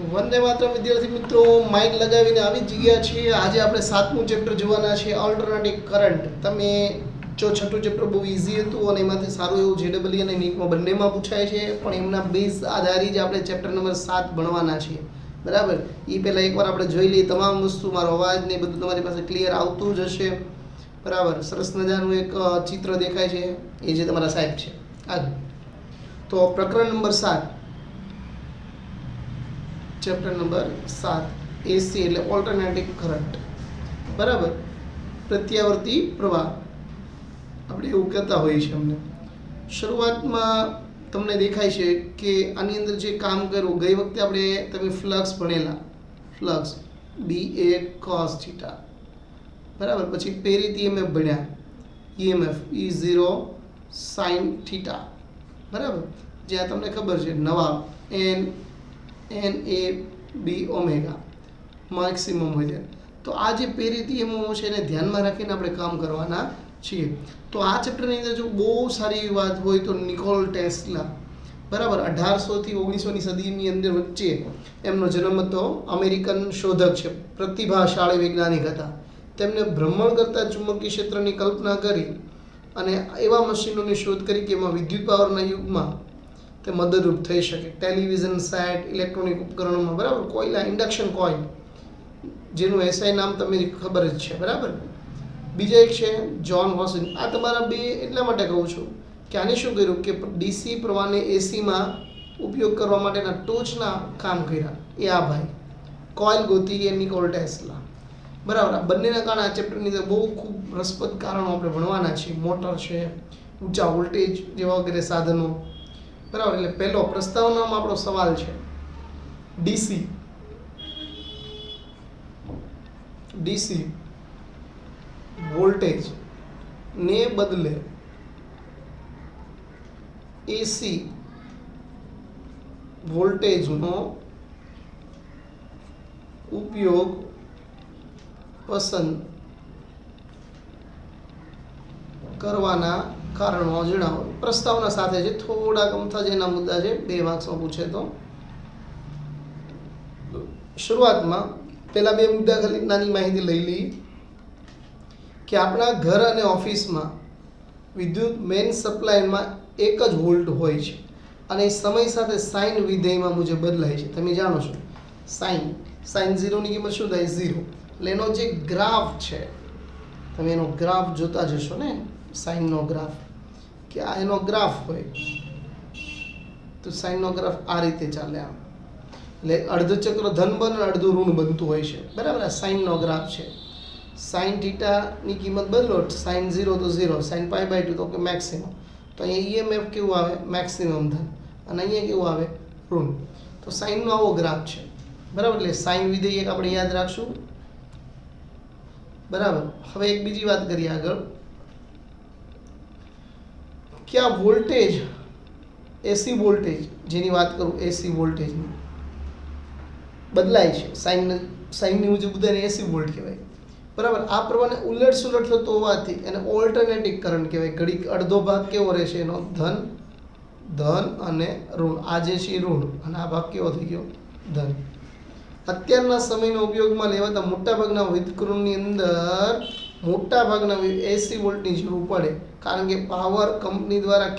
વંદે માતરમ વિદ્યાર્થી મિત્રો, માઇક લગાવીને આવી જ ગયા છીએ. આજે આપણે 7મું ચેપ્ટર જોવાના છે, ઓલ્ટરનેટિવ કરંટ. તમે જો છઠ્ઠું ચેપ્ટર બહુ ઇઝી હતું અને એમાંથી સારું એવું જેડબલઈ અને નીટમાં બંનેમાં પૂછાય છે, પણ એમના બેઝ આધારિત જ આપણે ચેપ્ટર નંબર 7 ભણવાના છીએ. બરાબર. એ પહેલાં એકવાર આપણે જોઈ લઈએ તમામ વસ્તુ, મારો અવાજ ને બધું તમારી પાસે ક્લિયર આવતું જ હશે. બરાબર. સરસ મજાનું એક ચિત્ર દેખાય છે, એ જે તમારા સાહેબ છે. આગળ તો પ્રકરણ નંબર 7, ચેપ્ટર નંબર 7, એસી એટલે ઓલ્ટરનેટિવ કરંટ. બરાબર. પ્રત્યાવર્તી પ્રવાહ આપણે એવું કહેતા હોઈએ છીએ. અમને શરૂઆતમાં તમને દેખાય છે કે આની અંદર જે કામ કર્યું, ગઈ વખતે આપણે તમે ફ્લક્સ ભણેલા, ફ્લક્સ બી એ કોસ થીટા. બરાબર. પછી પ્રેરિત ઈએમએફ ભણ્યા, ઈએમએફ E0 સાઇન થીટા. બરાબર. જ્યાં તમને ખબર છે નવા એન એ બી ઓમેગા મેક્સિમમ હોય છે. તો આ જે પ્રેરિત ઈએમએફ છે એને ધ્યાનમાં રાખીને આપણે કામ કરવાના છીએ. તો આ ચેપ્ટરની અંદર જો બહુ સારી એવી વાત હોય તો નિકોલ ટેસ્લા, બરાબર, 1800 થી 1900ની સદીની અંદર વચ્ચે એમનો જન્મ હતો. અમેરિકન શોધક છે, પ્રતિભાશાળી વૈજ્ઞાનિક હતા. તેમને ભ્રમણ કરતા ચુંબકીય ક્ષેત્રની કલ્પના કરી અને એવા મશીનોની શોધ કરી કે એમાં વિદ્યુત પાવરના યુગમાં તે મદદરૂપ થઈ શકે. ટેલિવિઝન સેટ, ઇલેક્ટ્રોનિક ઉપકરણોમાં, બરાબર, કોયલા, ઇન્ડક્શન કોઇલ, જેનું એસઆઈ નામ તમને ખબર જ છે. બરાબર. બીજા એક છે જ્હોન વોશિંગ. આ તમારા બે એટલા માટે કહું છું કે આને શું કર્યું કે ડીસી પ્રવાહને એસીમાં ઉપયોગ કરવા માટેના ટોચના કામ કર્યા એ આ ભાઈ. કોઇલ ગોતી એ નિકોલ ટેસ્લા. બરાબર. આ બંનેના કારણે આ ચેપ્ટરની અંદર બહુ ખૂબ રસપ્રદ કારણો આપણે ભણવાના છીએ. મોટર છે, ઊંચા વોલ્ટેજ જેવા વગેરે સાધનો. બરાબર. એટલે પહેલો પ્રસ્તાવનામાં આપણો સવાલ છે ડીસી વોલ્ટેજ ને બદલે એસી વોલ્ટેજનો ઉપયોગ પસંદ કરવાના કારણો જણાવો. પ્રસ્તાવના સાથે છે, થોડાક અમથા જેના મુદ્દા છે, 2 માર્ક્સમાં પૂછે તો. શરૂઆતમાં પહેલા 2 મુદ્દા ખાલી નાની માહિતી લઈ લઈએ કે આપણા ઘર અને ઓફિસમાં વિદ્યુત મેઇન સપ્લાયમાં એક જ વોલ્ટ હોય છે અને સમય સાથે સાઇન વિધેયમાં મુજબ બદલાય છે. તમે જાણો છો સાઇન 0 ની કિંમત શું થાય? 0. એટલે એનો જે ગ્રાફ છે, તમે એનો ગ્રાફ જોતા જશો ને, સાઇનનો ગ્રાફ, કે આ એનો ગ્રાફ હોય તો સાઇનનો ગ્રાફ આ રીતે ચાલે આમ. એટલે અર્ધ ચક્ર ધન બને, અડધું ઋણ બનતું હોય છે. બરાબર. આ સાઇનનો ગ્રાફ છે. સાઇન થીટાની કિંમત બદલો, સાઇન 0 તો 0, સાઇન π/2 તો કે મેક્સિમમ. તો અહીંયા ઈએમએફ કેવું આવે? મેક્સિમમ ધન. અને અહીંયા કેવું આવે? ઋણ. તો સાઇનનો આવો ગ્રાફ છે. બરાબર. એટલે સાઇન વિધેય એક આપણે યાદ રાખશું. બરાબર. હવે એક બીજી વાત કરીએ આગળ કે આ વોલ્ટેજ, એસી વોલ્ટેજ જેની વાત કરું, એસી વોલ્ટેજની બદલાય છે. સાઇનની મુજબ બધાને એસી વોલ્ટ કહેવાય. બરાબર. આ પ્રમાણે ઉલટ સુલટ થતો હોવાથી એને ઓલ્ટરનેટિવ કરંટ કહેવાય. ઘડીક અડધો ભાગ કેવો રહેશે એનો? ધન અને ઋણ. આ જે છે ઋણ અને આ ભાગ કેવો થઈ ગયો? ધન. અત્યારના સમયના ઉપયોગમાં લેવાતા મોટાભાગના વિદ્યુતકરણની અંદર મોટાભાગના એસી વોલ્ટની જરૂર પડે, કારણ કે પાવર કંપની દ્વારા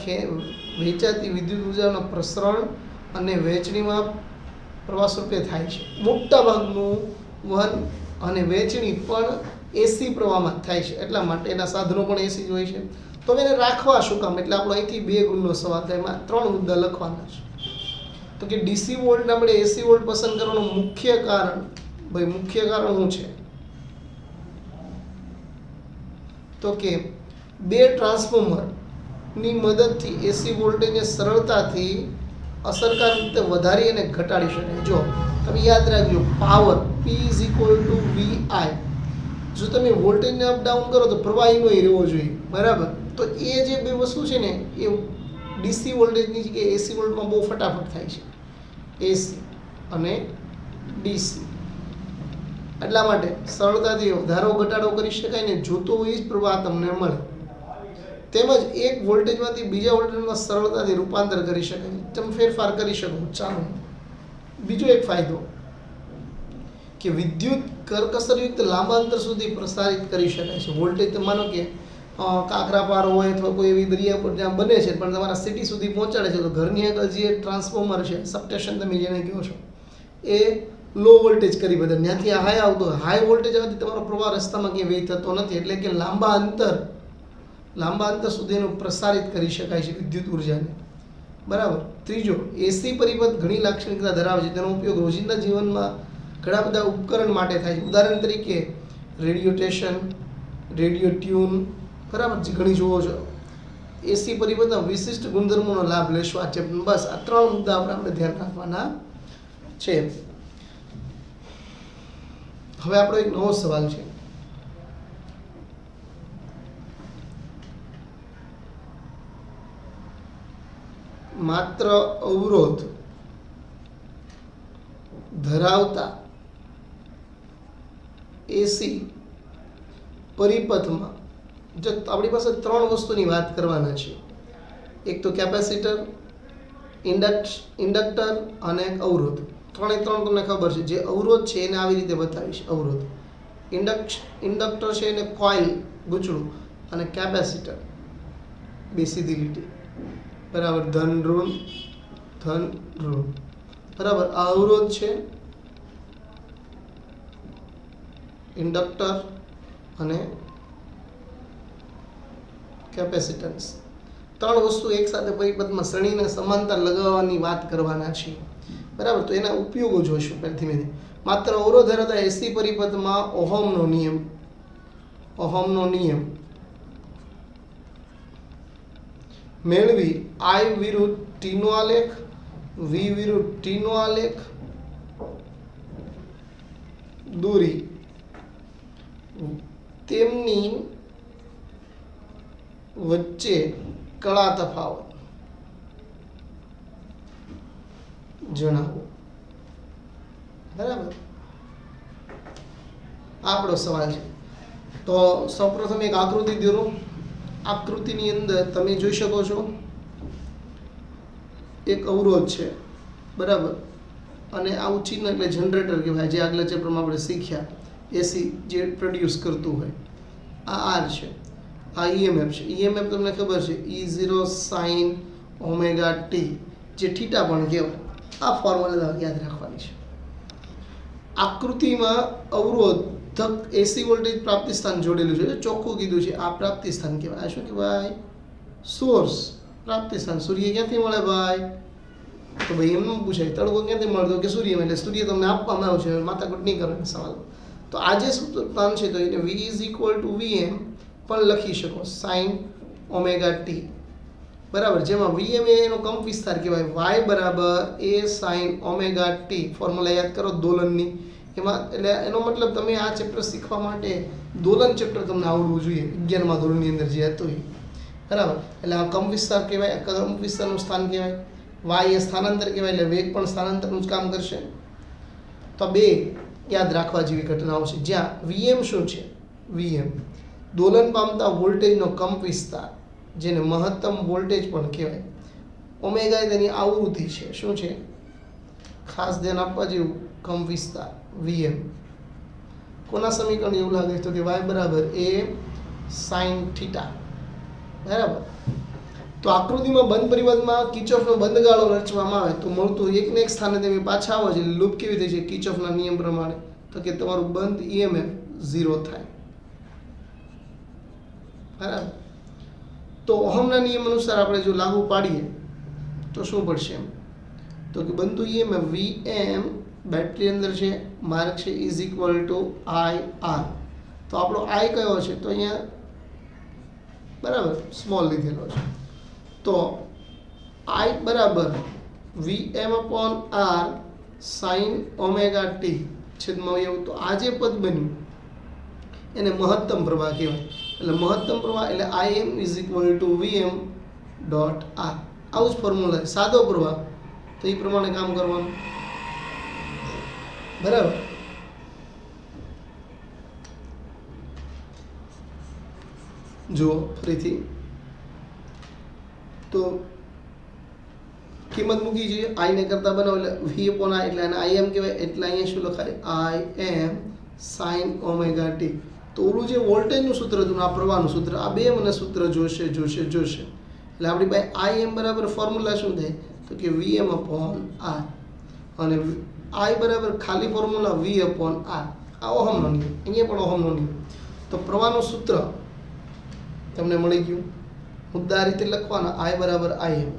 વેચાતી વિદ્યુત ઉર્જાનું પ્રસરણ અને વહેંચણીમાં પ્રવાહ સ્વરૂપે થાય છે. મોટાભાગનું વહન અને વહેંચણી પણ એસી પ્રવાહમાં થાય છે. એટલા માટે એના સાધનો પણ એસી જ હોય છે. તો એને રાખવા શું કામ? એટલે આપણો અહીંથી 2 ગુણનો સવાલ થાય. એમાં 3 મુદ્દા લખવાના છે. તો કે ડીસી વોલ્ટ આપણે એસી વોલ્ટ પસંદ કરવાનું મુખ્ય કારણ, ભાઈ મુખ્ય કારણ શું છે? તો કે 2 ટ્રાન્સફોર્મરની મદદથી એસી વોલ્ટેજને સરળતાથી અસરકારક રીતે વધારી અને ઘટાડી શકાય. જો તમે યાદ રાખજો, પાવર P = VI. જો તમે વોલ્ટેજને અપ ડાઉન કરો તો પ્રવાહીનો રહેવો જોઈએ. બરાબર. તો એ જે 2 વસ્તુ છે ને એ ડીસી વોલ્ટેજની કે એસી વોલ્ટમાં બહુ ફટાફટ થાય છે. એસી અને ડીસી. એટલા માટે સરળતાથી વધારો ઘટાડો કરી શકાય ને જોતો હોય જ પ્રવાહ તમને મળે. તેમજ એક વોલ્ટેજમાંથી બીજા વોલ્ટેજમાં સરળતાથી રૂપાંતર કરી શકાય. તમે ફેરફાર કરી શકો. ચાલો બીજો એક ફાયદો કે વિદ્યુત કરકસરયુક્ત લાંબા અંતર સુધી પ્રસારિત કરી શકાય છે. વોલ્ટેજ તો માનો કે કાંકરાપાર હોય અથવા કોઈ એવી દરિયા પર જ્યાં બને છે પણ તમારા સિટી સુધી પહોંચાડે છે, તો ઘરની આગળ જે ટ્રાન્સફોર્મર છે, સબસ્ટેશન તમે જેને કહો છો, એ લો વોલ્ટેજ કરી બધા ત્યાંથી હાઈ આવતો હોય. હાઈ વોલ્ટેજ આવવાથી તમારો પ્રવાહ રસ્તામાં ક્યાંય વહી થતો નથી, એટલે કે લાંબા અંતર સુધી એનું પ્રસારિત કરી શકાય છે વિદ્યુત ઉર્જાને. બરાબર. ત્રીજો, એસી પરિપથ ઘણી લાક્ષણિકતા ધરાવે છે. તેનો ઉપયોગ રોજિંદા જીવનમાં ઘણા બધા ઉપકરણ માટે થાય છે. ઉદાહરણ તરીકે રેડિયો સ્ટેશન, રેડિયો ટ્યુન, બરાબર, જે ઘણી જોવો છો. એસી પરિપથના વિશિષ્ટ ગુણધર્મોનો લાભ લેશો આ ચેપ્ટર. બસ આ 3 મુદ્દા આપણે ધ્યાન રાખવાના છે. હવે આપણો એક નવો સવાલ છે. માત્ર અવરોધ ધરાવતા એસી પરિપથમાં જો આપણી પાસે 3 વસ્તુની વાત કરવાના છે. એક તો કેપેસિટર, ઇન્ડક્ટર અને એક અવરોધ. 3 તમને ખબર છે. જે અવરોધ છે એને આવી રીતે બતાવીશ. અવરોધ, ઇન્ડક્ટર છે એને કોઇલ, ગૂંચળું, અને કેપેસિટર બે સીધી લીટી. બરાબર. ધન ઋણ. બરાબર. આ અવરોધ છે, ઇન્ડક્ટર અને કેપેસિટન્સ. 3 વસ્તુ એકસાથે પરિપથમાં સળીને સમાંતર લગાવવાની વાત કરવાના છીએ. બરાબર. તો એના ઉપયોગો જોઈશું પહેલાથી. માત્ર અવરોધ ધરાવતા એસી પરિપથમાં ઓહમનો નિયમ મેળવી I વિરુદ્ધ T નો આલેખ, V વિરુદ્ધ T નો આલેખ દોરી તેમની વચ્ચે કળા તફાવત જણાવો. બરાબર. આપણો સવાલ છે. તો સૌપ્રથમ એક આકૃતિ દોરો. આકૃતિની અંદર તમે જોઈ શકો છો એક અવરોધ છે. બરાબર. અને આવું ચિહ્ન એટલે જનરેટર કહેવાય, જે આગલા ચેપ્ટરમાં આપણે શીખ્યા. એસી જે પ્રોડ્યુસ કરતું હોય. આ આર છે, આ ઈએમએફ છે. ઈએમએફ તમને ખબર છે, E0 sin ઓમેગા ટી, જે થીટા પણ કહેવાય. આ ફોર્મ્યુલા યાદ રાખવાની છે. આકૃતિમાં અવરોધક એસી વોલ્ટેજ પ્રાપ્તિ સ્થાન જોડેલું છે. ચોખ્ખું કીધું છે, આ પ્રાપ્તિ સ્થાન કહેવાય. આ શું કહેવાય? સોર્સ, પ્રાપ્તિ સ્થાન. સૂર્ય ક્યાંથી મળે ભાઈ? તો ભાઈ એમનું પૂછાય, તડકો ક્યાંથી મળતો કે સૂર્યમાં. એટલે સૂર્ય તમને આપવામાં આવ્યો છે, માથાકૂટ નહીં કરવાનો સવાલ. તો આ જે સ્થાન છે તો એને V = Vm પણ લખી શકો, sin ઓમેગા ટી. બરાબર. જેમાં Vm એનો કંપ વિસ્તાર કહેવાય. Y = A sin omega T. Formula યાદ કરો દોલનની. એમાં એટલે એનો મતલબ તમે આ ચેપ્ટર શીખવા માટે દોલન ચેપ્ટર તમને આવડવું જોઈએ 11મા ધોરણની અંદર જે હતું એ. બરાબર. એટલે આ કંપ વિસ્તાર કહેવાય, કંપ વિસ્તારનું સ્થાન કહેવાય. Y એ સ્થાનાંતર કહેવાય, એટલે વેગ પણ સ્થાનાંતરનું જ કામ કરશે. તો 2 યાદ રાખવા જેવી ઘટનાઓ છે. જ્યાં Vm શું છે? Vm દોલન પામતા વોલ્ટેજનો કંપ વિસ્તાર, જેને મહત્તમ વોલ્ટેજ પણ કહેવાય. ઓમેગા તેની આવૃત્તિ છે. શું છે? ખાસ ધ્યાન આપવા જેવું, કંપ વિસ્તાર Vm. કોના સમીકરણ એવું લાગે તો કે Y = A sin થીટા. બરાબર. તો આકૃતિમાં બંધ પરિપથમાં કિર્ચોફનો બંધ ગાળો રચવામાં આવે તો મળતું એકને એક સ્થાને તમે પાછા આવો છે. લૂપ કેવી થઈ છે? કિર્ચોફના નિયમ પ્રમાણે. તો કે તમારું બંધ EMF 0 થાય. બરાબર. તો ઓહમના નિયમ અનુસાર આપણે જો લાગુ પાડીએ તો શું પડશે? તો કે બનતું EMF Vm બેટરી અંદર છે, માર્ક છે = IR. તો આપણો I કયો છે? તો અહીંયા બરાબર સ્મોલ લીધેલો છે. તો I = Vm/R sin omega T છેદમાં એવું. તો આ જે પદ બન્યું એને મહત્તમ પ્રવાહ કહેવાય. એટલે મહત્તમ પ્રવાહ એટલે Im = Vm.R. આવું જ ફોર્મ્યુલા. સાદો પ્રવાહ તો એ પ્રમાણે કામ કરવાનું. બરાબર. જુઓ ફરીથી. તો કિંમત મૂકી છે આઈ ને કરતા બનાવો એટલે વી અપોન આઈ એટલે આને આઈ એમ કહેવાય એટલે અહીંયા શું લખાય આઈ એમ સાઇન ઓમેગા ટી તો ઓલું જે વોલ્ટેજનું સૂત્ર હતું આ પ્રવાહનું સૂત્ર આ બે મને સૂત્ર જોશે એટલે આપણી પાસે આઈ એમ બરાબર ફોર્મ્યુલા શું થાય તો કે વી એમ અપોન આર અને આઈ બરાબર ખાલી ફોર્મ્યુલા વી અપોન આર આ ઓહમનો નિયમ અહીંયા પણ ઓહમનો નિયમ તો પ્રવાહનું સૂત્ર તમને મળી ગયું મુદ્દા આ રીતે લખવાના આઈ બરાબર આઈ એમ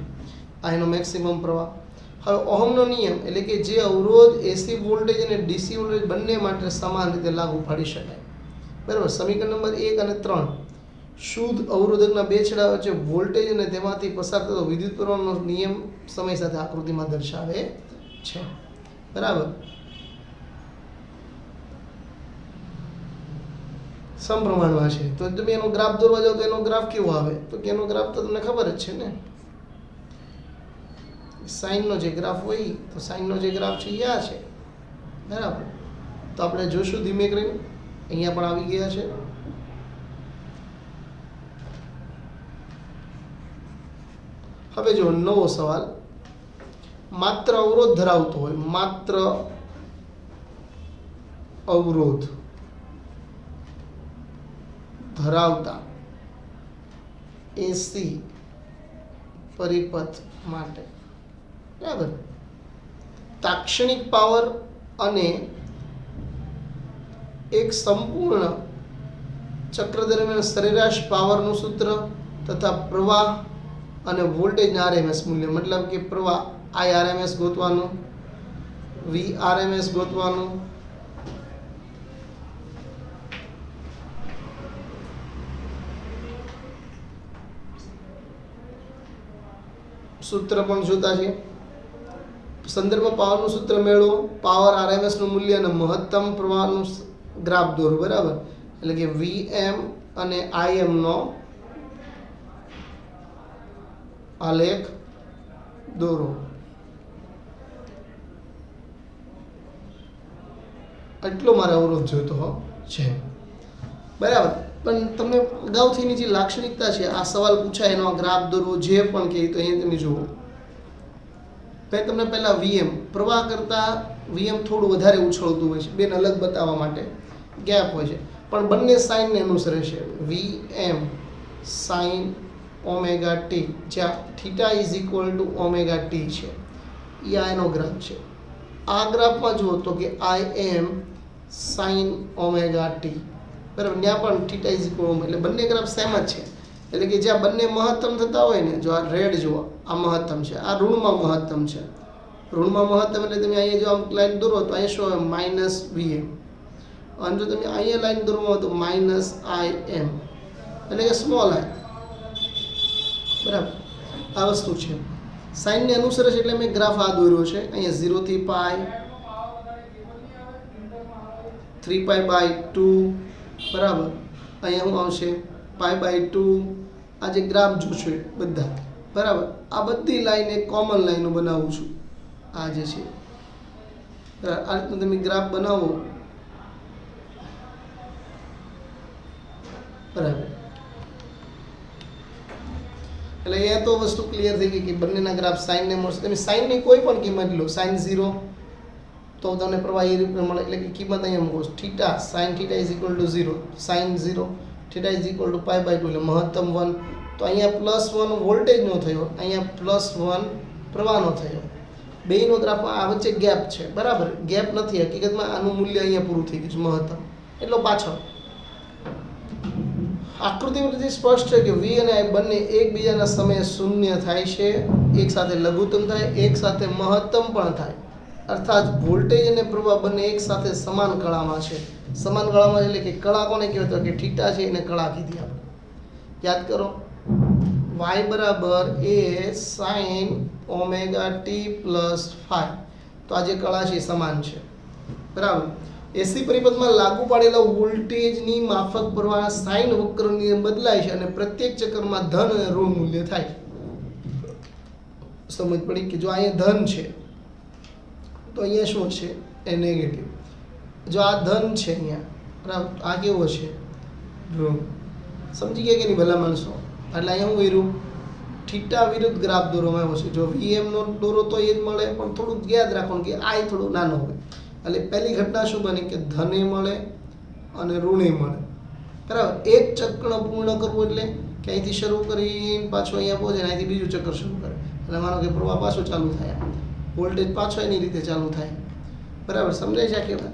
આઈનો મેક્સિમમ પ્રવાહ હવે ઓહમનો નિયમ એટલે કે જે અવરોધ એસી વોલ્ટેજ અને ડીસી વોલ્ટેજ બંને માટે સમાન રીતે લાગુ પાડી શકાય બરાબર સમીકરણ નંબર 1 અને 3 શુદ્ધ અવરોધકના બે છેડા વચ્ચે વોલ્ટેજ અને તેમાંથી પસાર થતો વિદ્યુત પ્રવાહનો નિયમ સમય સાથે આકૃતિમાં દર્શાવે છે બરાબર સમપ્રમાણમાં છે તો તમે એનો ગ્રાફ દોરવા જાઓ તો એનો ગ્રાફ કેવો આવે તો કે એનો ગ્રાફ તો તમને ખબર જ છે ને સાઇનનો જે ગ્રાફ હોય તો સાઇનનો જે ગ્રાફ છે એ આ છે બરાબર તો આપણે જોશું ધીમે કરીને અહીંયા પણ આવી ગયા છે હવે જો નવો સવાલ માત્ર અવરોધ ધરાવતો હોય માત્ર અવરોધ ધરાવતા એસી પરિપથ માટે બરાબર તાક્ષણિક પાવર અને એક સંપૂર્ણ ચક્ર દરમિયાન સરેરાશ પાવરનું સૂત્ર તથા પ્રવાહ અને વોલ્ટેજના આરએમએસ મૂલ્ય મતલબ કે પ્રવાહ આઈ આરએમએસ ગોતવાનું વી આરએમએસ ગોતવાનું સૂત્ર પણ જોતા છે સંદર્ભ પાવરનું સૂત્ર મેળવો પાવર આરએમએસ નું મૂલ્ય અને મહત્તમ પ્રવાહનું ગ્રાફ દોરો બરાબર એટલે કે વીએમ અને આઈએમ નો આલેખ દોરો એટલો મારે અવરોધ જોઈતો છે બરાબર પણ તમને અગાઉથીની જે લાક્ષણિકતા છે આ સવાલ પૂછાય એનો ગ્રાફ દોરવો જે પણ કહે તો અહીંયા તમે જુઓ મેં તમને પહેલા વીએમ પ્રવાહ કરતા વીએમ થોડું વધારે ઉછળતું હોય છે બેન અલગ બતાવવા માટે ગેપ હોય છે પણ બંને સાઇનને અનુસરે છે વીએમ સાઇન ઓમેગા ટી જ્યાં theta is equal two omega T છે એ આ એનો ગ્રાફ છે આ ગ્રાફમાં જુઓ તો કે આઈ એમ સાઇન ઓમેગા ટી બરાબર ત્યાં પણ થીટા ઇઝ ઇક્વલ એટલે બંને ગ્રાફ સેમ જ છે એટલે કે જ્યાં બંને મહત્તમ થતા હોય ને જો આ રેડ જુઓ આ મહત્તમ છે આ ઋણમાં મહત્તમ છે ઋણમાં મહત્તમ એટલે તમે અહીંયા જો આમ લાઈન દોરો તો અહીંયા શું આવે માઇનસ વીએમ અને જો તમે અહીંયા લાઈન દોરવા હોય તો માઇનસ આઈ એમ એટલે કે સ્મોલ આઈ બરાબર આ વસ્તુ છે સાઇનને અનુસરે છે એટલે મેં ગ્રાફ આ દોર્યો છે અહીંયા 0 થી પાઈ 3π/2 બરાબર અહીંયા શું આવશે π/2 આ જે ગ્રાફ જોશો બધા બરાબર આ બધી લાઈન એક કોમન લાઈનો બનાવું છું આ જે છે બરાબર આ રીતનું તમે ગ્રાફ બનાવો બરાબર એટલે અહીંયા તો વસ્તુ ક્લિયર થઈ ગઈ કે બંનેના ગ્રાફ સાઇનને મળશે તમે સાઇનની કોઈ પણ કિંમત લો સાઇન 0 તો તમને પ્રવાહ એ રીતે મળે એટલે કે કિંમત અહીંયા મૂકો theta sine theta is equal to 0 sine 0 theta is equal to π/2 એટલે મહત્તમ 1 તો અહીંયા +1 વોલ્ટેજનો થયો અહીંયા +1 પ્રવાહનો થયો બેયનો ગ્રાફમાં આ વચ્ચે ગેપ છે બરાબર ગેપ નથી હકીકતમાં આનું મૂલ્ય અહીંયા પૂરું થઈ ગયું છે મહત્તમ એટલો પાછળ આકૃતિ પરથી સ્પષ્ટ છે કે વી અને આઈ બંને એકબીજાના સમયે શૂન્ય થાય છે એક સાથે લઘુત્તમ થાય એક સાથે મહત્તમ પણ થાય અર્થાત વોલ્ટેજ અને પ્રવાહ બંને એક સાથે સમાન કળામાં છે સમાન કળામાં એટલે કે કળા કોને કહેવાય તો કે થીટા છે એને કળા કીધી આપણે યાદ કરો y બરાબર a sin omega t plus phi તો આ જે કળા છે એ સમાન છે બરાબર એસી પરિપથમાં લાગુ પાડેલા વોલ્ટેજની માફક પ્રવાહ સાઇન વક્રની બદલાય છે અને પ્રત્યેક ચક્રમાં ધન અને ઋણ મૂલ્ય થાય સમજ પડી કે જો અહીંયા ધન છે તો અહીંયા શું છે એ નેગેટિવ જો આ ધન છે અહીંયા બરાબર આ કેવો છે ઋણ સમજી ગયા કે નહીં ભલા માણસો એટલે અહીંયા હું કર્યું થીટા વિરુદ્ધ ગ્રાફ દોરવામાં આવ્યો છે. જો વીએમ નો દોરો તો એ જ મળે, પણ થોડુંક યાદ રાખવાનું કે આઈ થોડું નાનો હોય. એટલે પહેલી ઘટના શું બની કે ધને મળે અને ઋણે મળે. બરાબર. એક ચક્ર પૂર્ણ કરવું એટલે કે અહીંથી શરૂ કરીને પાછો અહીંયા પહોંચે, અહીંથી બીજું ચક્કર શરૂ કરે. એટલે માનો કે પ્રવાહ પાછો ચાલુ થાય, વોલ્ટેજ પાછો એની રીતે ચાલુ થાય. બરાબર, સમજાય છે આ કહેવાય?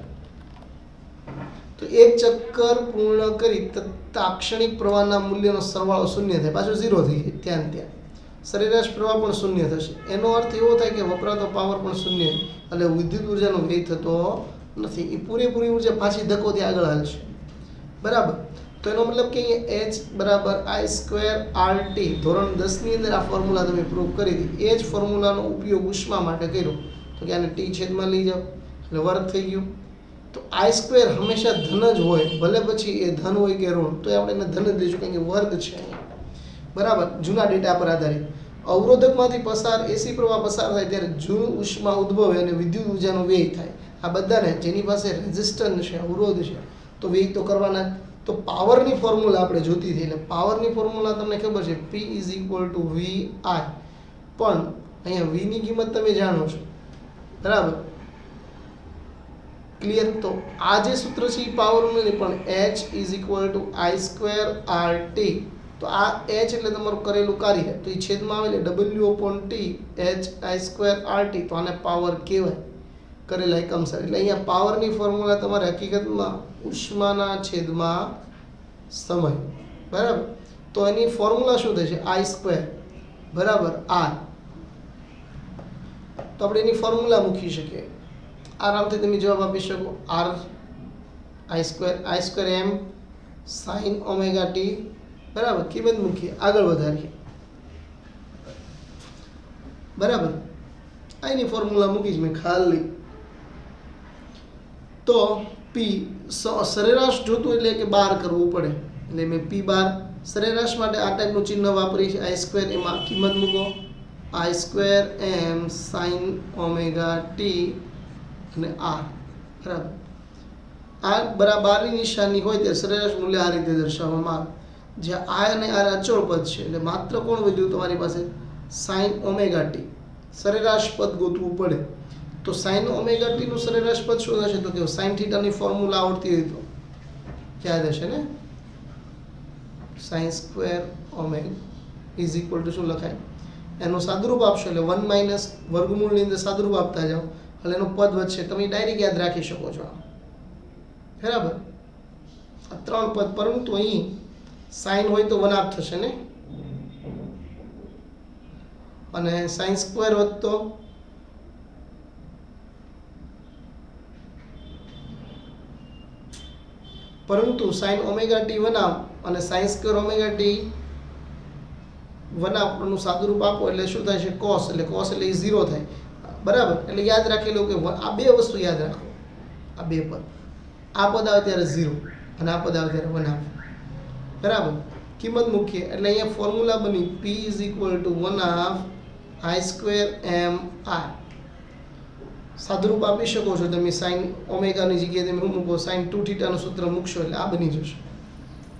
તો એક ચક્કર પૂર્ણ કરી તાક્ષણિક પ્રવાહના મૂલ્યનો સરવાળો શૂન્ય થાય, પાછો ઝીરો થઈ જાય ત્યાં ને ત્યાં. સરેરાશ પ્રવાહ પણ શૂન્ય થશે. એનો અર્થ એવો થાય કે વપરાતો પાવર પણ શૂન્ય, એટલે વિદ્યુત ઉર્જાનો વ્યય થતો નથી. એ પૂરેપૂરી ઉર્જા પાછી ધક્કોથી આગળ હાલશે. બરાબર. તો એનો મતલબ કે H બરાબર I²RT ધોરણ 10 ની અંદર આ ફોર્મ્યુલા તમે પ્રૂવ કરી દીધી. એ જ ફોર્મ્યુલાનો ઉપયોગ ઉષ્મા માટે કર્યો. તો કે આને T છેદમાં લઈ જાઓ એટલે વર્ગ થઈ ગયું. તો I² હંમેશા ધન જ હોય, ભલે પછી એ ધન હોય કે ઋણ, તો આપણે એને ધન જ લઈશું કારણ કે વર્ગ છે. બરાબર. જૂના ડેટા પર આધારિત અવરોધકમાંથી પસાર એસી પ્રવાહ પસાર થાય ત્યારે જૂન ઉષ્મા ઉદ્ભવે અને વિદ્યુત ઉર્જાનો વ્યય થાય. આ બધાને જેની પાસે રેઝિસ્ટન્સ છે, અવરોધ છે, તો વ્યય તો કરવાના. તો પાવરની ફોર્મ્યુલા આપણે જોતી હતી. એટલે પાવરની ફોર્મ્યુલા તમને ખબર છે P = VI. પણ અહીંયા V ની કિંમત તમે જાણો છો. બરાબર, ક્લિયર? તો આ જે સૂત્ર છે એ પાવરનું નથી, પણ H = I²RT. તો આ H એટલે તમારું કરેલું કાર્ય, તો એ છેદમાં આવે એટલે W/T HI²RT. તો આને પાવર કહેવાય, કરેલા એકમ સર. એટલે અહીંયા પાવરની ફોર્મ્યુલા તમારે હકીકતમાં ઉષ્માના છેદમાં સમય. બરાબર. તો એની ફોર્મ્યુલા શું થશે? I² બરાબર R. તો આપણે એની ફોર્મ્યુલા મૂકી શકીએ. આરામથી તમે જવાબ આપી શકો. R I²M sin ωt. બરાબર, કિંમત મૂકીએ, આગળ વધારીએ. બરાબર, આની ફોર્મ્યુલા મૂકી જ મેં ખાલી. તો P સરેરાશ જોતું એટલે કે બાર કરવું પડે, એટલે મેં P બાર સરેરાશ માટે આ ટાઈપનું ચિહ્ન વાપરી છે. I², એમાં કિંમત મૂકો I²M sin ωt અને R. બરાબર. આ બરાબર ની નિશાની હોય ત્યારે સરેરાશ મૂલ્ય આ રીતે દર્શાવવામાં આવે. જ્યાં I અને R અચળ પદ છે, એટલે માત્ર કોણ વધ્યું તમારી પાસે? sin ωt. સરેરાશ પદ ગોતવું પડે. તો sin ωt નું સરેરાશ પદ શું થશે? તો કે sin θ ની ફોર્મ્યુલા આવડતી હોય તો યાદ હશે ને? sin² ω = શું લખાય? એનું સાદુરૂપ આપશો એટલે 1 - વર્ગમૂળની અંદર સાદુરૂપ આપતા જાઓ એટલે એનું પદ વધશે. તમે ડાયરેક્ટ યાદ રાખી શકો છો. બરાબર, આ ત્રણ પદ. પરંતુ અહીં સાઇન હોય તો 1/2 થશે ને, અને sin² હોત તો પરંતુ sin ωt 1/2 અને sin² ωt 1/2 નું સાદુરૂપ આપો એટલે શું થાય છે? cos. એટલે cos એટલે એ 0 થાય. બરાબર. એટલે યાદ રાખી લો કે આ બે વસ્તુ યાદ રાખો. આ બે પદ, આ પદ આવે ત્યારે 0 અને આ પદ આવે ત્યારે 1/2. બરાબર. કિંમત મૂકીએ એટલે અહીંયા ફોર્મ્યુલા બની P = 1/2 I²M R. સાદુરૂપ આપી શકો છો તમે. sin ω ની જગ્યાએ તમે શું મૂકો? sin 2θ નું સૂત્ર મૂકશો એટલે આ બની જશે.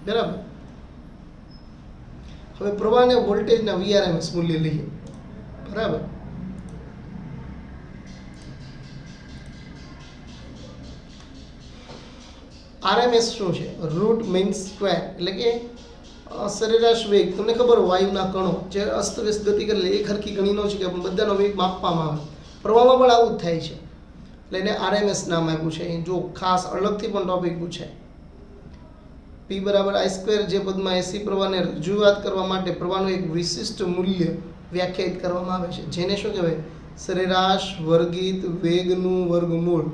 બરાબર. હવે પ્રવાહને વોલ્ટેજના VRMS મૂલ્ય લઈએ. બરાબર. RMS શું છે? Root mean square. એટલે કે સરેરાશ વેગ. તમને ખબર વાયુના કણો જે અસ્તવ્યસ્ત ગતિ કરે એક હરખી ગણી નો છે કે બધાનો વેગ માપવામાં આવે. પ્રવાહમાં પણ આવું જ થાય છે, એટલે એને RMS નામ આપ્યું છે. જો ખાસ અલગથી પણ ટોપિક પૂછાય. P બરાબર I², જે પદમાં એસી પ્રવાહને રજૂઆત કરવા માટે પ્રવાહનું એક વિશિષ્ટ મૂલ્ય વ્યાખ્યાયિત કરવામાં આવે છે, જેને શું કહેવાય? સરેરાશ વર્ગિત વેગનું વર્ગમૂળ,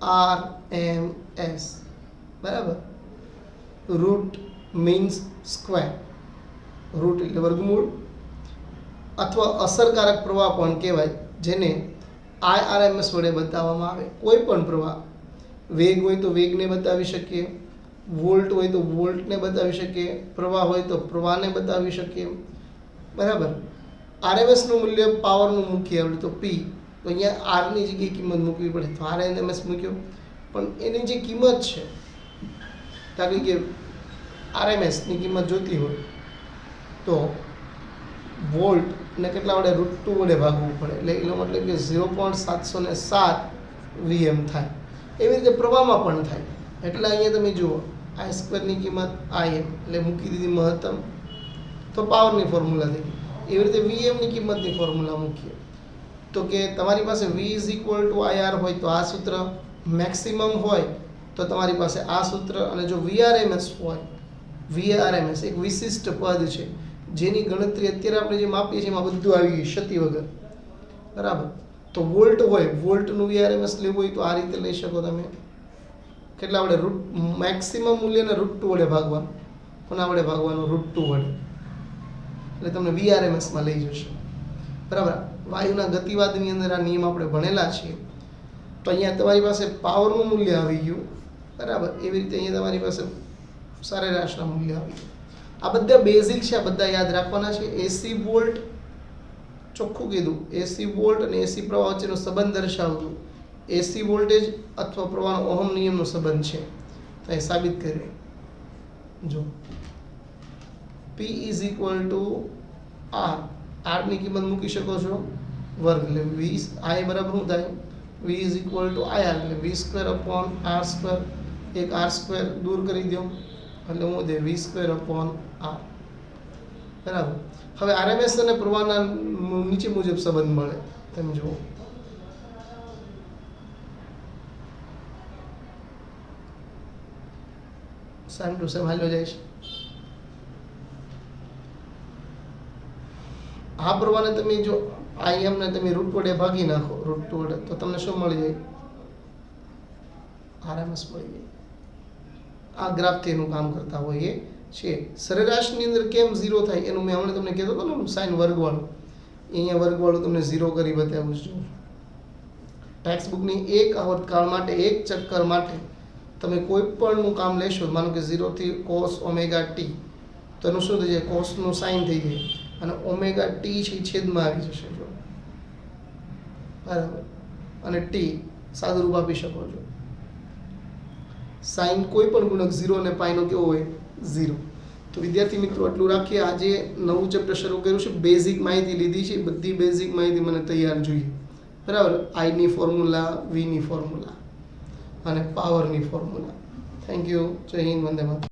RMS. બરાબર. Route means square. રૂટ એટલે વર્ગમૂળ અથવા અસરકારક પ્રવાહ પણ કહેવાય, જેને IRMS વડે બતાવવામાં આવે. કોઈ પણ પ્રવાહ, વેગ હોય તો વેગને બતાવી શકીએ, વોલ્ટ હોય તો વોલ્ટને બતાવી શકીએ, પ્રવાહ હોય તો પ્રવાહને બતાવી શકીએ. બરાબર. RMS નું મૂલ્ય પાવરનું મૂકીએ આપણે તો P. તો અહીંયા R ની જગ્યાએ કિંમત મૂકવી પડે, તો RMS મૂક્યો. પણ એની જે કિંમત છે, દાખલા કે RMS ની કિંમત જોતી હોય તો વોલ્ટ ને કેટલા વડે √2 વડે ભાગવું પડે, એટલે એનો મતલબ કે 0.707 VM થાય. એવી રીતે પ્રવાહમાં પણ થાય. એટલે અહીંયા તમે જુઓ I² ની કિંમત Im એટલે મૂકી દીધી મહત્તમ, તો પાવરની ફોર્મ્યુલા થઈ. એવી રીતે VM ની કિંમતની ફોર્મ્યુલા મૂકીએ તો કે તમારી પાસે V = IR હોય તો આ સૂત્ર, મેક્સિમમ હોય તો તમારી પાસે આ સૂત્ર, અને જો VRMS હોય, VRMS એક વિશિષ્ટ પદ છે જેની ગણતરી અત્યારે આપણે જે માપીએ છીએ એમાં બધું આવી ગયું ક્ષતિ વગર, બરાબર. તો વોલ્ટ હોય, વોલ્ટનું VRMS લેવું હોય તો આ રીતે લઈ શકો તમે. કેટલા વડે? મેક્સિમમ મૂલ્યને √2 વડે ભાગવાનું. કોના વડે ભાગવાનું? √2 વડે. એટલે તમને VRMSમાં લઈ જશે, બરાબર. વાયુના ગતિવાદની અંદર આ નિયમ આપણે ભણેલા છીએ. તો અહીંયા તમારી પાસે પાવરનું મૂલ્ય આવી ગયું, બરાબર. એવી રીતે અહીંયા તમારી પાસે સરેરાશના મૂલ્ય આવી ગયું. આ બધા બેઝિક છે, આ બધા યાદ રાખવાના છે. એસી વોલ્ટ, ચોખ્ખું કીધું, એસી વોલ્ટ અને એસી પ્રવાહ વચ્ચેનો સંબંધ દર્શાવતું એસી વોલ્ટેજ અથવા પ્રવાહનો ઓહમ નિયમનો સંબંધ છે. તો એ સાબિત કરીએ. જો P = R, R ની કિંમત મૂકી શકો છો વર્ગ, એટલે 20 I બરાબર શું થાય? V = IR એટલે V²/R², એક R² દૂર કરી દો એટલે હું દે V²/R, બરાબર. હવે RMS અને પ્રવાહના નીચે મુજબ સંબંધ મળે, તમે જુઓ. સેમ ટુ સેમ હાલ્યો જાય છે. આ પ્રવાહને તમે જો Im ને તમે √2 વડે ભાગી નાખો, √2 વડે, તો તમને શું મળી જાય? RMS મળી જાય. આ ગ્રાફથી એનું કામ કરતા હોઈએ છે. સરેરાશની અંદર કેમ 0 થાય એનું મેં હમણાં તમને કહેતો હતો ને, સાઈન વર્ગવાળું. અહીંયા વર્ગવાળું તમને 0 કરી બતાવ્યું છે. ટેક્સ્ટ બુકની એક આવર્તકાળ માટે, એક ચક્કર માટે તમે કોઈ પણનું કામ લેશો, માનો કે 0 થી cos ω t, તો એનું શું થઈ જાય? કોસનું સાઈન થઈ જાય અને ω t છે છેદમાં આવી જશે, જો, બરાબર. અને t સાદુરૂપ આપી શકો છો. સાઈન કોઈ પણ ગુણક 0 અને પાઈનો કેવો હોય? 0. તો વિદ્યાર્થી મિત્રો આટલું રાખીએ. આજે નવું ચેપ્ટર શરૂ કર્યું છે, બેઝિક માહિતી લીધી છે, બધી બેઝિક માહિતી મને તૈયાર જોઈએ, બરાબર. I ની ફોર્મ્યુલા, V ની ફોર્મ્યુલા અને પાવરની ફોર્મ્યુલા. Thank you. જય હિન્દ, વંદે માતરમ.